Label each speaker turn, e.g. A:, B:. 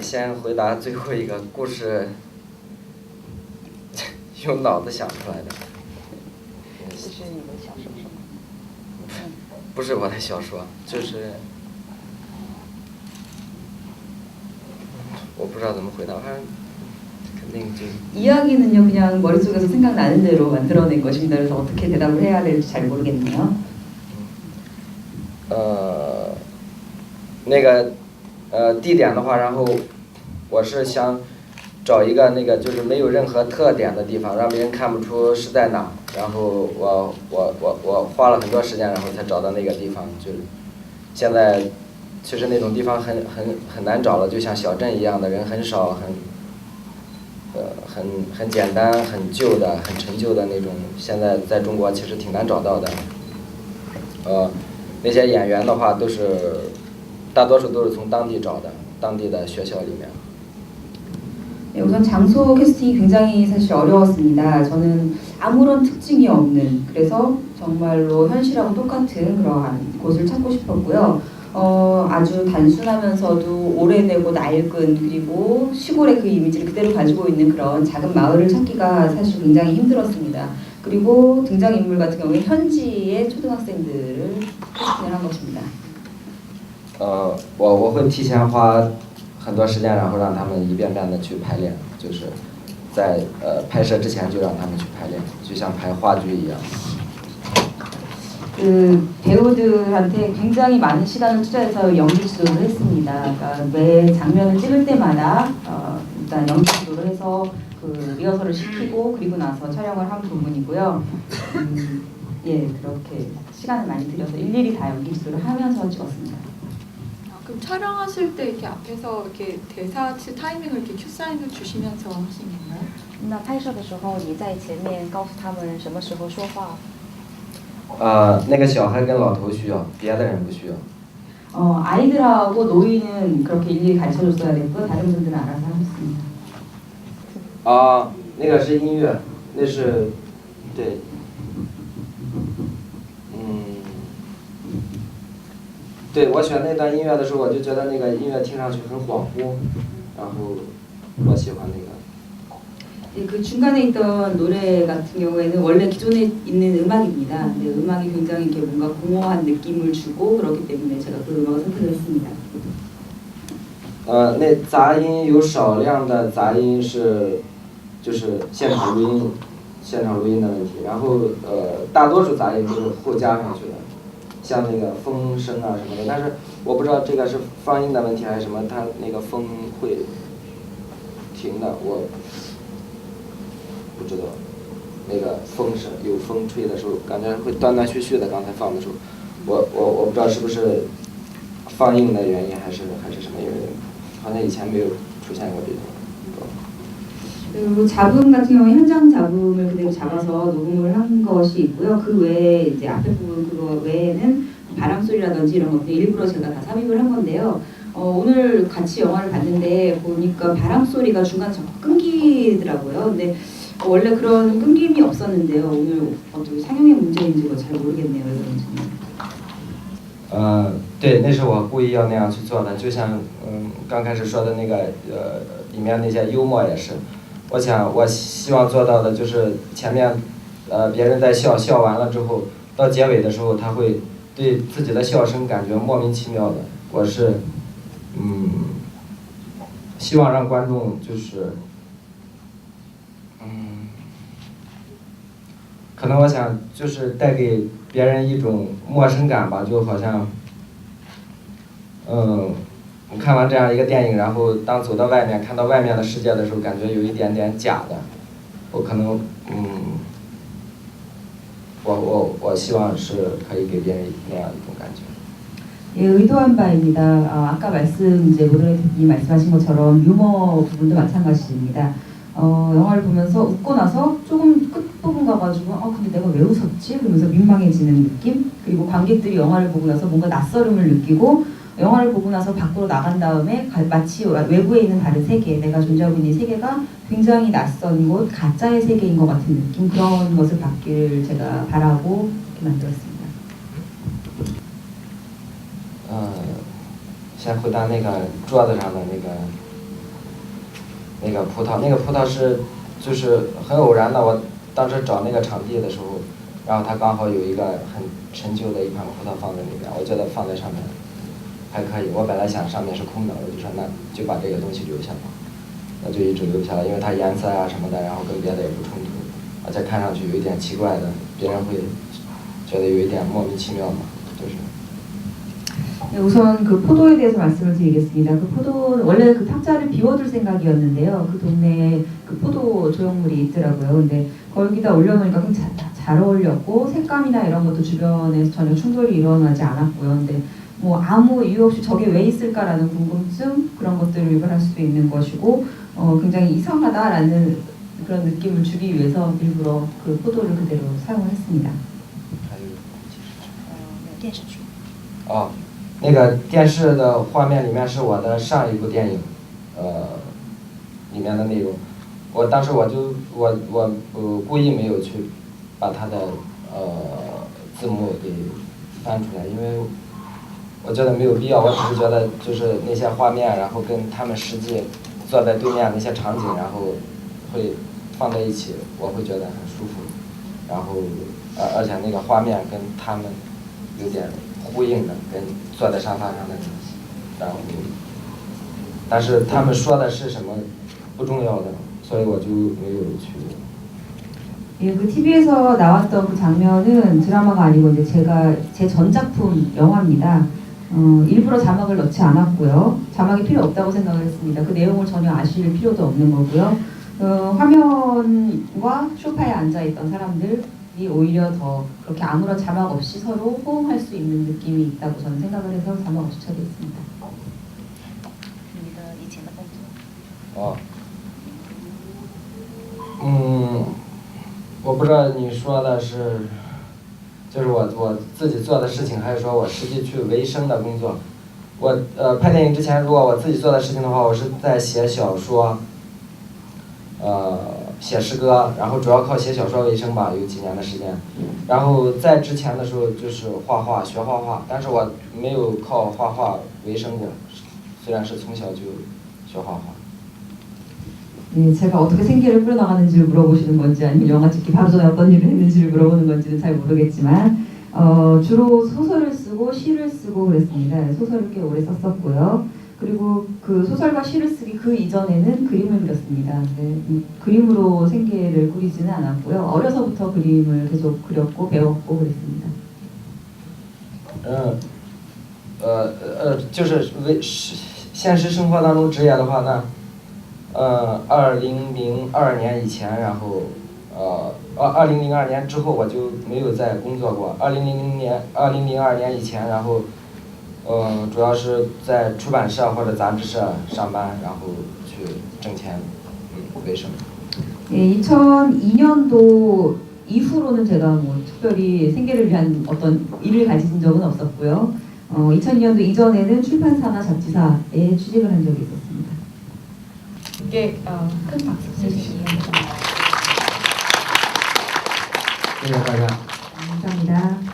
A: 先回答最后一个故事，用脑子想出来的。
B: 这是你的小说是吗？
A: 不是我的小说，就是我不知道怎么回答，反正肯定就
C: 이야기는요 그냥 머릿속에서 생각나는 대로 만들어낸 것입니다. 그래서 어떻게 대답을 해야 될지 잘 모르겠네요.
A: 那个地点的话，然后我是想找一个那个就是没有任何特点的地方，让别人看不出是在哪。然后我花了很多时间，然后才找到那个地方。就是现在其实那种地方很难找了，就像小镇一样的，人很少，很简单、很旧的、很陈旧的那种。现在在中国其实挺难找到的。那些演员的话大多数都是从当地找的，当地的学校里面。
C: 네, 우선 장소 캐스팅이 굉장히 사실 어려웠습니다. 저는 아무런 특징이 없는, 그래서 정말로 현실하고 똑같은 그러한 곳을 찾고 싶었고요. 아주 단순하면서도 오래되고 낡은, 그리고 시골의 그 이미지를 그대로 가지고 있는 그런 작은 마을을 찾기가 사실 굉장히 힘들었습니다. 그리고 등장인물 같은 경우에 현지의 초등학생들을 캐스팅을 한 것입니다.
A: 我会提前花很多时间，然后让他们一遍遍的去排练，就是在拍摄之前就让他们去排练，就像排话剧一样。
C: 그 배우들한테 굉장히 많은 시간을 투자해서 연기 지도를 했습니다. 그러니까 매 장면을 찍을 때마다 일단 연기 지도를 해서 그 리허설을 시키고 그리고 나서 촬영을 한 부분이고요. 예, 그렇게 시간을 많이 들여서 일일이 다 연기 지도를 하면서 찍었습니다.
D: 그럼 촬영하실 때 이렇게 앞에서 이렇게 대사 타이밍을 이렇게 큐 사인을 주시면서 하신 건가요?
B: 那拍摄的时候，你在前面告诉他们什么时候说话。
A: 那个小孩跟老头需要，别的人不需要。
C: 아이들하고 노인은 그렇게 일일이 가르쳐줬어야 됐고 다른 분들은 알아서 하셨습니다.
A: 那个是音乐，那是对。 对，我选那段音乐的时候，我就觉得那个音乐听上去很恍惚，然后我喜欢那个。
C: 그 중간에 있던 노래 같은 경우에는 원래 기존에 있는 음악입니다. 근데 음악이 굉장히 이렇게 뭔가 공허한 느낌을 주고 그렇기 때문에 제가 그 음악을 선택을 했습니다.
A: 那杂音有少量的杂音是，就是现场录音的问题，然后大多数杂音都是后加上去的。 像那个风声啊什么的，但是我不知道这个是放音的问题还是什么，它那个风会停的，我不知道。那个风声有风吹的时候，感觉会断断续续的。刚才放的时候，我不知道是不是放映的原因还是什么原因，好像以前没有出现过这种。
C: 그리고 잡음 같은 경우 현장 잡음을 그대로 잡아서 녹음을 한 것이 있고요. 그 외에 이제 앞에 부분 그거 외에는 바람 소리라든지 이런 것들 일부러 제가 다 삽입을 한 건데요. 오늘 같이 영화를 봤는데 보니까 바람 소리가 중간에 자꾸 끊기더라고요. 근데 원래 그런 끊김이 없었는데요. 오늘 어떻게 상영의 문제인지 잘 모르겠네요. 왜 그런지.
A: 对，那是我故意要那样去做的，就像刚开始说的那个里面那些幽默也是。 我希望做到的就是前面，别人在笑完了之后，到结尾的时候，他会对自己的笑声感觉莫名其妙的。我是，希望让观众就是，可能我想就是带给别人一种陌生感吧，就好像，我看完这样一个电影，然后当走到外面看到外面的世界的时候，感觉有一点点假的。我可能，我希望是可以给别人那样一种感觉。
C: 예, 의도한 바입니다. 아까 이제 모더레이터님이 말씀하신 것처럼 유머 부분도 마찬가지입니다. 영화를 보면서 웃고 나서 조금 끝부분 가가지고 근데 내가 왜 웃었지? 그러면서 민망해지는 느낌? 그리고 관객들이 영화를 보고 나서 뭔가 낯설음을 느끼고 영화를 보고 나서 밖으로 나간 다음에 마치 외부에 있는 다른 세계, 내가 존재하고 있는 세계가 굉장히 낯선 곳, 가짜의 세계인 것 같은 느낌, 그런 것을 받기를 제가 바라고 이렇게 만들었습니다.
A: 先回答那个桌子上的那个葡萄，那个葡萄是就是很偶然的，我当时找那个场地的时候，然后它刚好有一个很陈旧的一款葡萄放在那边，我觉得放在上面还可以。我本来想上面是空的，我就说那就把这个东西留下吧，那就一直留下来，因为它颜色啊什么的，然后跟别的也不冲突，而且看上去有一点奇怪的，别人会觉得有一点莫名其妙嘛，就是。
C: 네, 우선 그 포도에 대해서 말씀을 드리겠습니다. 그 포도 원래 그 탁자를 비워둘 생각이었는데요. 그 동네에 그 포도 조형물이 있더라고요. 근데 거기다 올려놓으니까 굉장히 잘 어울렸고 색감이나 이런 것도 주변에서 전혀 충돌이 일어나지 않았고요. 근데 뭐 아무 이유 없이 저게 왜 있을까라는 궁금증 그런 것들을 유발할 수도 있는 것이고 굉장히 이상하다라는 그런 느낌을 주기 위해서 일부러 그 포도를 그대로 사용을 했습니다.
B: 电视剧。
A: 那个电视的画面里面是我的上一部电影，里面的内容。我当时我故意没有去把它的字幕给翻出来，因为我觉得没有必要。我只是觉得就是那些画面，然后跟他们实际坐在对面那些场景，然后会放在一起，我会觉得很舒服。然后而且那个画面跟他们有点呼应的，跟坐在沙发上的，然后，但是他们说的是什么不重要的，所以我就没有去。
C: 예, 그 TV에서 나왔던 그 장면은 드라마가 아니고 이제 제 전작품 영화입니다. 일부러 자막을 넣지 않았고요. 자막이 필요 없다고 생각을 했습니다. 그 내용을 전혀 아실 필요도 없는 거고요. 화면과 소파에 앉아있던 사람들이 오히려 더 그렇게 아무런 자막 없이 서로 호응할 수 있는 느낌이 있다고 저는 생각을 해서 자막 없이 처리했습니다.
B: 你的以前的工作。
A: 我不知道你说的是，就是我自己做的事情，还是说我实际去维生的工作。我拍电影之前，如果我自己做的事情的话，我是在写小说，写诗歌，然后主要靠写小说为生吧，有几年的时间。然后在之前的时候就是画画，学画画，但是我没有靠画画为生过，虽然是从小就学画画。
C: 네, 제가 어떻게 생계를 꾸려나가는지를 물어보시는 건지 아니면 영화 찍기 바로 전에 어떤 일을 했는지를 물어보는 건지는 잘 모르겠지만 주로 소설을 쓰고 시를 쓰고 그랬습니다. 소설을 꽤 오래 썼었고요. 그리고 그 소설과 시를 쓰기 그 이전에는 그림을 그렸습니다. 그림으로 생계를 꾸리지는 않았고요. 어려서부터 그림을 계속 그렸고 배웠고 그랬습니다.
A: 就是现实生活当中职业的话呢。 2002年以前，然后2002年之后我就没有再工作过。2002年以前，然后主要是在出版社或者杂志社上班，然后去挣钱，为生。
C: 네, 2002년도 이후로는 제가 뭐 특별히 생계를 위한 어떤 일을 가진 적은 없었고요. 2002년도 이전에는 출판사나 잡지사에 취직을 한 적이 있었습니다.
D: 이게
B: 큰 박수 주시기 바랍니다.
A: 감사합니다.
C: 감사합니다.